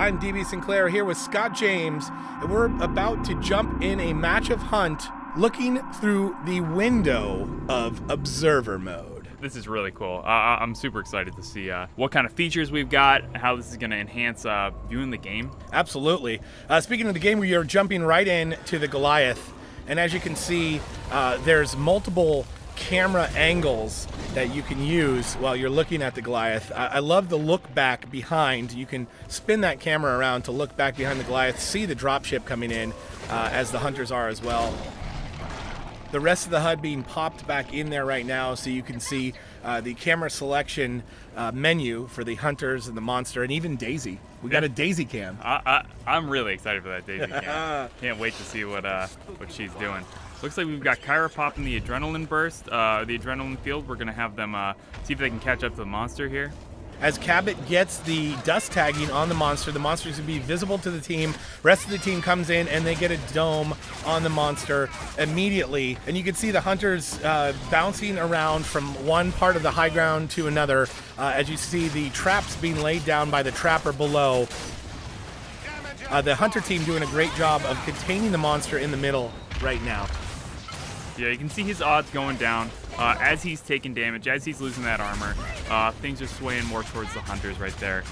I'm DB Sinclair here with Scott James, and we're about to jump in a match of Hunt looking through the window of Observer Mode. This is really cool. I'm super excited to see what kind of features we've got, how this is going to enhance viewing the game. Absolutely. Speaking of the game, we are jumping right in to the Goliath, and as you can see, there's multiple camera angles that you can use while you're looking at the Goliath. I love the look back behind. You can spin that camera around to look back behind the Goliath, see the dropship coming in as the hunters are as well. The rest of the HUD being popped back in there right now, so you can see the camera selection menu for the hunters and the monster, and even Daisy. We got a Daisy cam. I'm really excited for that Daisy cam. Can't wait to see what she's doing. Looks like we've got Kyra popping the adrenaline burst, the adrenaline field. We're going to have them see if they can catch up to the monster here. As Cabot gets the dust tagging on the monster's going to be visible to the team. Rest of the team comes in and they get a dome on the monster immediately. And you can see the hunters bouncing around from one part of the high ground to another as you see the traps being laid down by the trapper below. The hunter team doing a great job of containing the monster in the middle right now. Yeah, you can see his odds going down as he's taking damage, as he's losing that armor. Things are swaying more towards the hunters right there.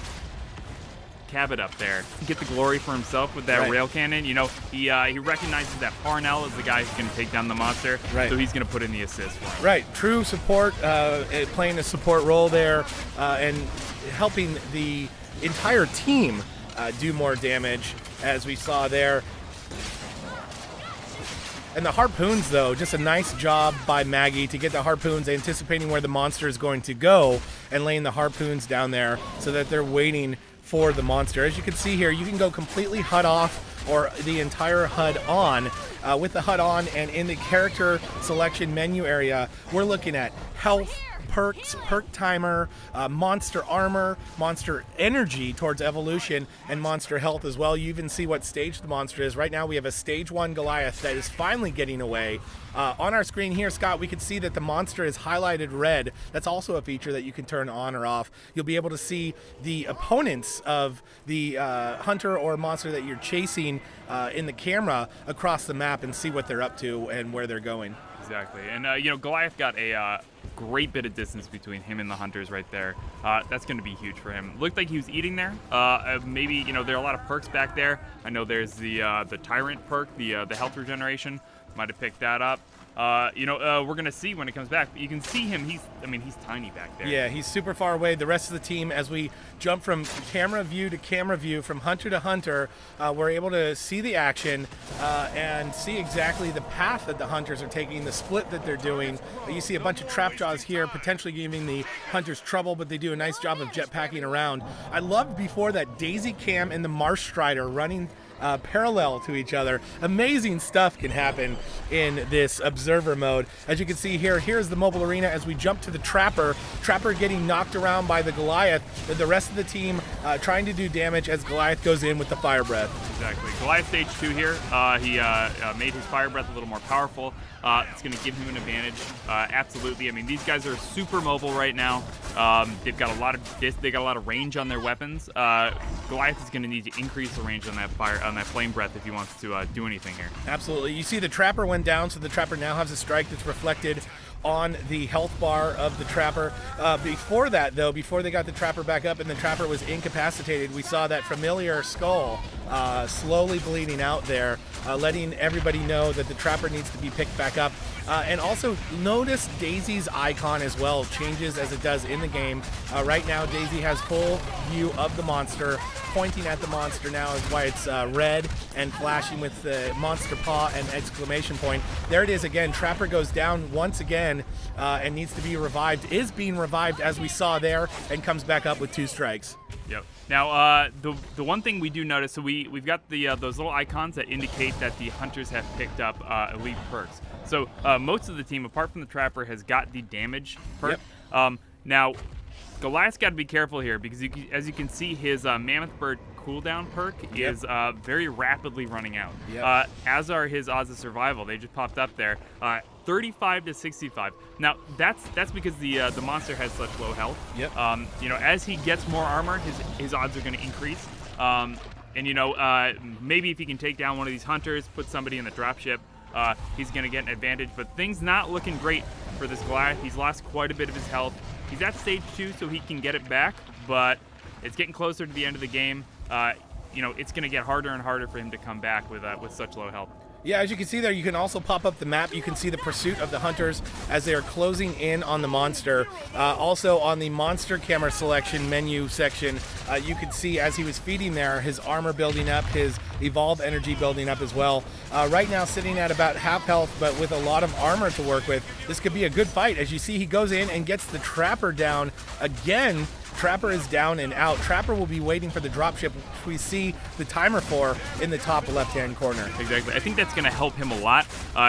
Cabot up there, get the glory for himself with that rail cannon. You know, he recognizes that Parnell is the guy who's going to take down the monster, so he's going to put in the assist for him. Right, true support, playing a support role there, and helping the entire team do more damage, as we saw there. And the harpoons, though, just a nice job by Maggie to get the harpoons, anticipating where the monster is going to go and laying the harpoons down there so that they're waiting for the monster. As you can see here, you can go completely HUD off or the entire HUD on. With the HUD on and in the character selection menu area, we're looking at health, perks, perk timer, monster armor, monster energy towards evolution, and monster health as well. You even see what stage the monster is. Right now we have a stage 1 Goliath that is finally getting away. On our screen here, Scott, we can see that the monster is highlighted red. That's also a feature that you can turn on or off. You'll be able to see the opponents of the hunter or monster that you're chasing in the camera across the map and see what they're up to and where they're going. Exactly. And, you know, Goliath got a great bit of distance between him and the hunters right there. That's going to be huge for him. Looked like he was eating there. Maybe, you know, there are a lot of perks back there. I know there's the Tyrant perk, the health regeneration. Might have picked that up. We're going to see when it comes back. But you can see him. He's tiny back there. Yeah, he's super far away. The rest of the team, as we jump from camera view to camera view, from hunter to hunter, we're able to see the action and see exactly the path that the hunters are taking, the split that they're doing. You see a bunch of trap jaws here, potentially giving the hunters trouble, but they do a nice job of jetpacking around. I loved before that Daisy Cam and the Marsh Strider running parallel to each other. Amazing stuff can happen in this observer mode. As you can see here, here's the mobile arena as we jump to the Trapper. Trapper getting knocked around by the Goliath. The rest of the team trying to do damage as Goliath goes in with the Fire Breath. Exactly. Goliath stage 2 here. He made his Fire Breath a little more powerful. It's going to give him an advantage. Absolutely. I mean, these guys are super mobile right now. They've got a lot of range on their weapons. Goliath is going to need to increase the range on that flame breath if he wants to do anything here. Absolutely. You see the Trapper went down, so the Trapper now has a strike that's reflected on the health bar of the Trapper. Before that, though, before they got the Trapper back up and the Trapper was incapacitated, we saw that familiar skull slowly bleeding out there, letting everybody know that the Trapper needs to be picked back up. And also notice Daisy's icon as well changes as it does in the game. Right now, Daisy has full view of the monster. Pointing at the monster now is why it's red and flashing with the monster paw and exclamation point. There it is again. Trapper goes down once again and needs to be revived. Is being revived as we saw there and comes back up with 2 strikes. Yep. Now, the one thing we do notice, so we've got the those little icons that indicate that the hunters have picked up elite perks. So most of the team, apart from the Trapper, has got the damage perk. Yep. Now, Goliath's got to be careful here because as you can see, his Mammoth Bird cooldown perk is very rapidly running out. Yep. As are his odds of survival. They just popped up there. 35 to 65. Now that's because the monster has such low health. Yep. As he gets more armor, his odds are going to increase. And maybe if he can take down one of these hunters, put somebody in the dropship, he's going to get an advantage. But things not looking great for this Goliath. He's lost quite a bit of his health. He's at stage 2, so he can get it back, but it's getting closer to the end of the game. It's going to get harder and harder for him to come back with such low health. Yeah, as you can see there, you can also pop up the map. You can see the pursuit of the hunters as they are closing in on the monster. Also on the monster camera selection menu section, you can see as he was feeding there, his armor building up, his evolve energy building up as well. Right now sitting at about half health, but with a lot of armor to work with. This could be a good fight. As you see, he goes in and gets the Trapper down again. Trapper is down and out. Trapper will be waiting for the dropship, which we see the timer for in the top left-hand corner. Exactly. I think that's going to help him a lot.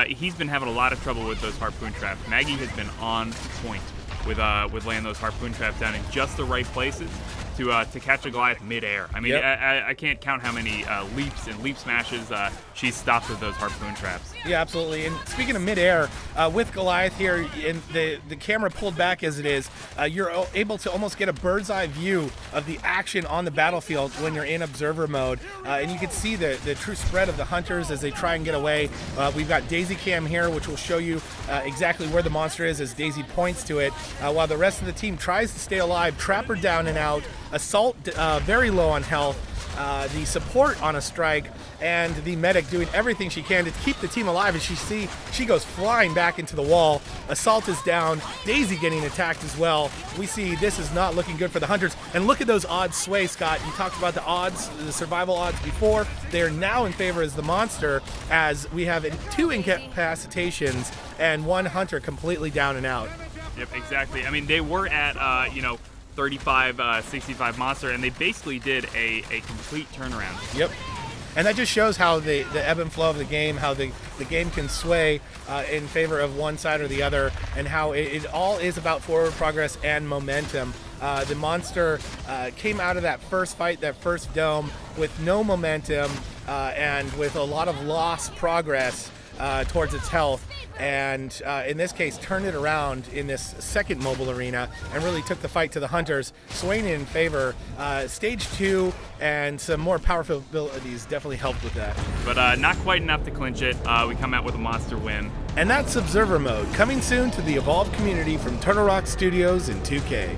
He's been having a lot of trouble with those harpoon traps. Maggie has been on point with laying those harpoon traps down in just the right places to catch a Goliath midair. I mean, yep. I can't count how many leaps and leap smashes she's stopped with those harpoon traps. Yeah, absolutely. And speaking of midair, with Goliath here, and the camera pulled back as it is, you're able to almost get a bird's eye view of the action on the battlefield when you're in observer mode. And you can see the true spread of the hunters as they try and get away. We've got Daisy Cam here, which will show you exactly where the monster is as Daisy points to it, while the rest of the team tries to stay alive. Trapper down and out. Assault very low on health, the support on a strike, and the medic doing everything she can to keep the team alive. As she goes flying back into the wall. Assault is down. Daisy getting attacked as well. We see this is not looking good for the hunters. And look at those odds sway, Scott. You talked about the odds, the survival odds before. They are now in favor as the monster, as we have 2 incapacitations and 1 hunter completely down and out. Yep, exactly. I mean, they were at 35, 65 monster, and they basically did a complete turnaround. Yep. And that just shows how the ebb and flow of the game, how the game can sway in favor of one side or the other, and how it all is about forward progress and momentum. The monster came out of that first fight, that first dome, with no momentum and with a lot of lost progress towards its health. And in this case, turned it around in this second mobile arena and really took the fight to the hunters, swaying in favor. Stage 2 and some more powerful abilities definitely helped with that. But not quite enough to clinch it. We come out with a monster win. And that's Observer Mode, coming soon to the Evolve community from Turtle Rock Studios in 2K.